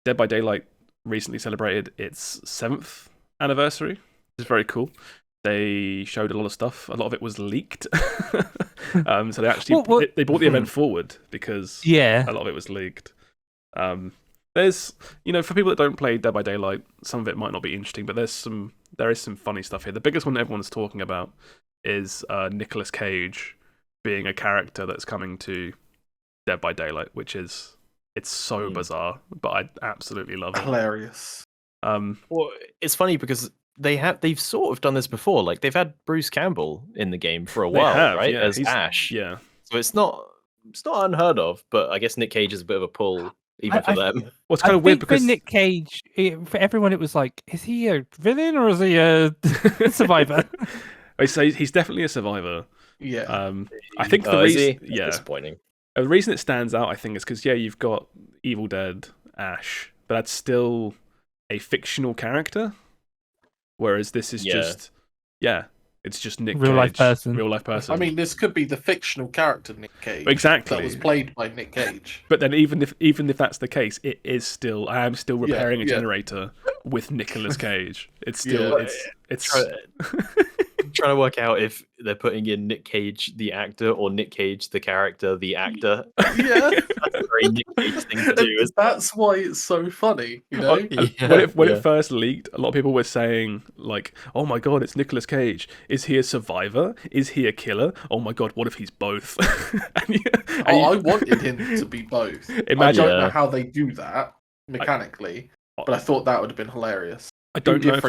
Dead by Daylight recently celebrated its 7th anniversary, which is very cool. They showed a lot of stuff. A lot of it was leaked. So they actually they brought the event forward because a lot of it was leaked. There's, for people that don't play Dead by Daylight, some of it might not be interesting, but there is some funny stuff here. The biggest one everyone's talking about is Nicolas Cage being a character that's coming to Dead by Daylight, which is it's so bizarre, but I absolutely love it. Hilarious. Well, it's funny because they've sort of done this before. Like they've had Bruce Campbell in the game for a while, right? Yeah, as Ash. Yeah. So it's not unheard of, but I guess Nick Cage is a bit of a pull even for them. Well, it's kind of weird because for Nick Cage, for everyone, it was like, is he a villain or is he a survivor? I say he's definitely a survivor. Yeah. I think the reason, disappointing. The reason it stands out, I think, is because you've got Evil Dead Ash, but that's still a fictional character, whereas this is just it's just Nick Cage, real life person. I mean, this could be the fictional character Nick Cage, exactly, that was played by Nick Cage. But then even if that's the case, I am still repairing a generator with Nicolas Cage. It's still it's trying to work out if they're putting in Nick Cage the actor or Nick Cage the character the actor. Yeah, that's a very Nick Cage thing to do. That's why it's so funny, When it first leaked, a lot of people were saying like, "Oh my god, it's Nicolas Cage. Is he a survivor? Is he a killer? Oh my god, what if he's both?" I wanted him to be both. I don't know how they do that mechanically, but I thought that would have been hilarious. I don't know if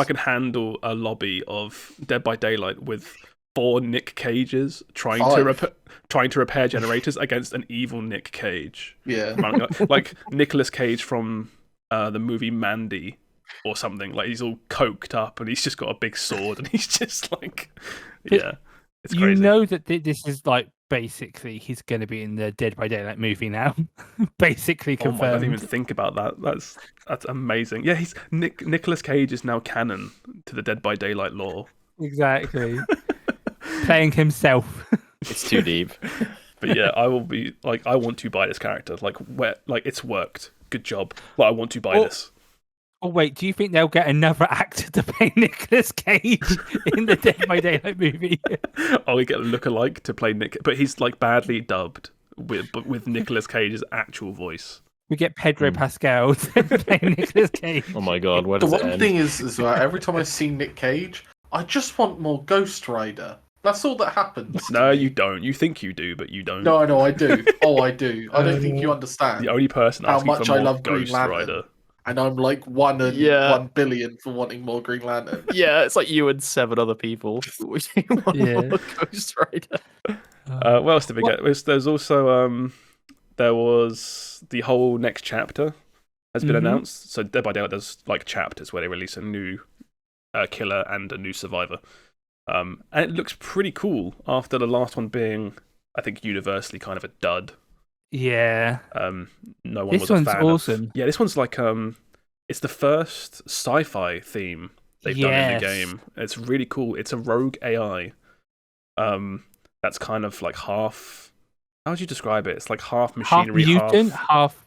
I can handle a lobby of Dead by Daylight with 4 Nick Cages trying to repair generators against an evil Nick Cage. Yeah, like Nicolas Cage from the movie Mandy or something. Like he's all coked up and he's just got a big sword and he's just like, it's crazy. You know that this is like basically he's going to be in the Dead by Daylight movie now. Basically confirmed. I didn't even think about that. That's amazing. Yeah, Nicolas Cage is now canon to the Dead by Daylight lore. Exactly. Playing himself. It's too deep. But yeah, I will be like, I want to buy this character. Like it's worked. Good job. Like I want to buy this. Oh wait, do you think they'll get another actor to play Nicolas Cage in the Dead by Daylight movie? We get a lookalike to play Nick, but he's like badly dubbed with Nicolas Cage's actual voice. We get Pedro Pascal to play Nicolas Cage. Oh my god, the one thing is well, every time I see Nick Cage, I just want more Ghost Rider. That's all that happens. No, you don't. You think you do, but you don't. No, I do. Oh, I do. I don't think you understand. The only person how asking much for more I love Ghost Green Lantern. Rider. And I'm like 1 billion for wanting more Green Lantern. Yeah, it's like you and 7 other people. More Ghost Rider. What else did we get? There's also there was the whole next chapter has been announced. So Dead by Daylight does like chapters where they release a new killer and a new survivor. And it looks pretty cool after the last one being, I think, universally kind of a dud. Yeah. No one was a fan. This one's awesome. Yeah, this one's like it's the first sci-fi theme they've done in the game. It's really cool. It's a rogue AI. That's kind of like half. How would you describe it? It's like half machinery, half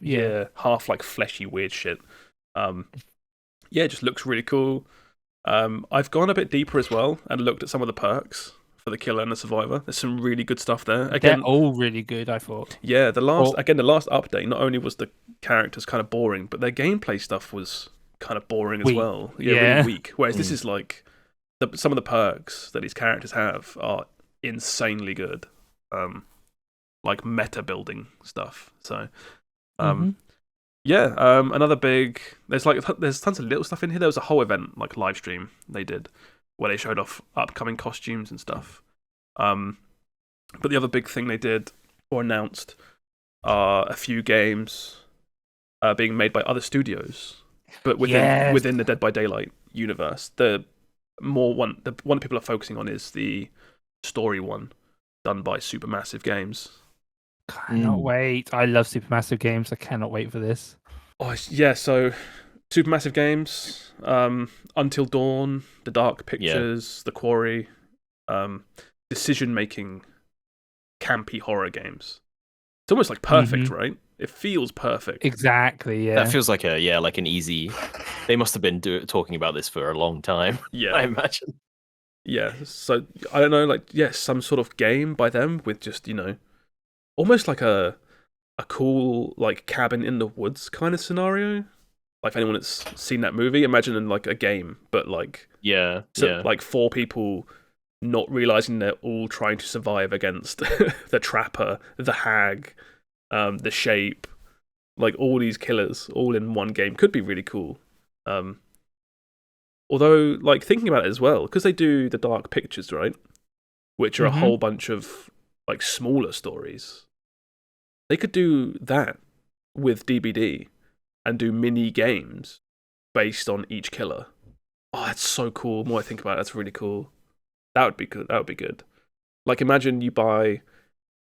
mutant, half like fleshy weird shit. It just looks really cool. I've gone a bit deeper as well and looked at some of the perks for the killer and the survivor. There's some really good stuff there. Again, they're all really good, I thought. Yeah, the last update, not only was the characters kind of boring, but their gameplay stuff was kind of boring as well. Yeah, really weak. Whereas this is like some of the perks that these characters have are insanely good. Like meta building stuff. So another big there's tons of little stuff in here. There was a whole event, like live stream they did where they showed off upcoming costumes and stuff. But the other big thing they did or announced are a few games being made by other studios, but within the Dead by Daylight universe. The one people are focusing on is the story one done by Supermassive Games. Cannot wait. I love Supermassive Games. I cannot wait for this. Oh yeah, so Supermassive Games, Until Dawn, The Dark Pictures, The Quarry, decision-making, campy horror games. It's almost like perfect, right? It feels perfect. Exactly. Yeah. That feels like an easy. They must have been talking about this for a long time. Yeah, I imagine. Yeah, so I don't know, like some sort of game by them with just almost like a cool like cabin in the woods kind of scenario. Like if anyone that's seen that movie, imagine in like a game, but like like 4 people not realizing they're all trying to survive against the trapper, the hag, the shape, like all these killers all in one game could be really cool. Although, like thinking about it as well, because they do the Dark Pictures, right, which are a whole bunch of like smaller stories, they could do that with DBD and do mini games based on each killer. Oh, that's so cool. The more I think about it, that's really cool. That would be good. That would be good. Like, imagine you buy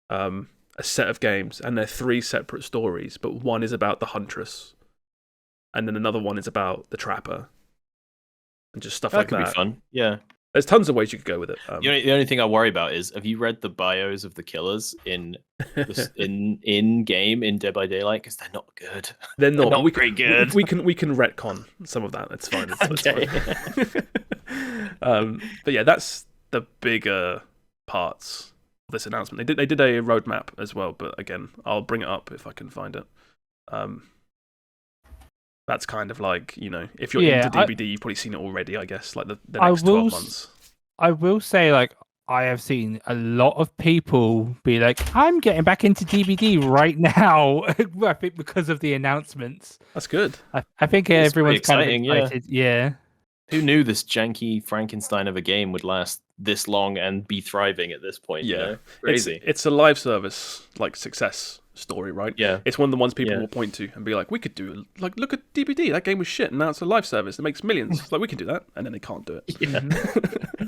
a set of games and they're 3 separate stories, but one is about the Huntress, and then another one is about the Trapper, and just stuff like that. That could be fun. Yeah. There's tons of ways you could go with it. The only thing I worry about is, have you read the bios of the killers in game in Dead by Daylight? Because they're not good. They're not very good. We can retcon some of that. That's fine. Okay. Fine. But yeah, that's the bigger parts of this announcement. They did a roadmap as well, but again, I'll bring it up if I can find it. That's kind of like, if you're into DBD, you've probably seen it already, I guess, like the next 12 months. I will say, like, I have seen a lot of people be like, I'm getting back into DBD right now, I think because of the announcements. That's good. I think everyone's kind of excited. Yeah. Who knew this janky Frankenstein of a game would last this long and be thriving at this point? Yeah. Crazy. It's a live service, like, success story, right? Yeah. It's one of the ones people will point to and be like, we could do, like, look at DBD, that game was shit, and now it's a live service that makes millions. Like, we can do that, and then they can't do it. Yeah.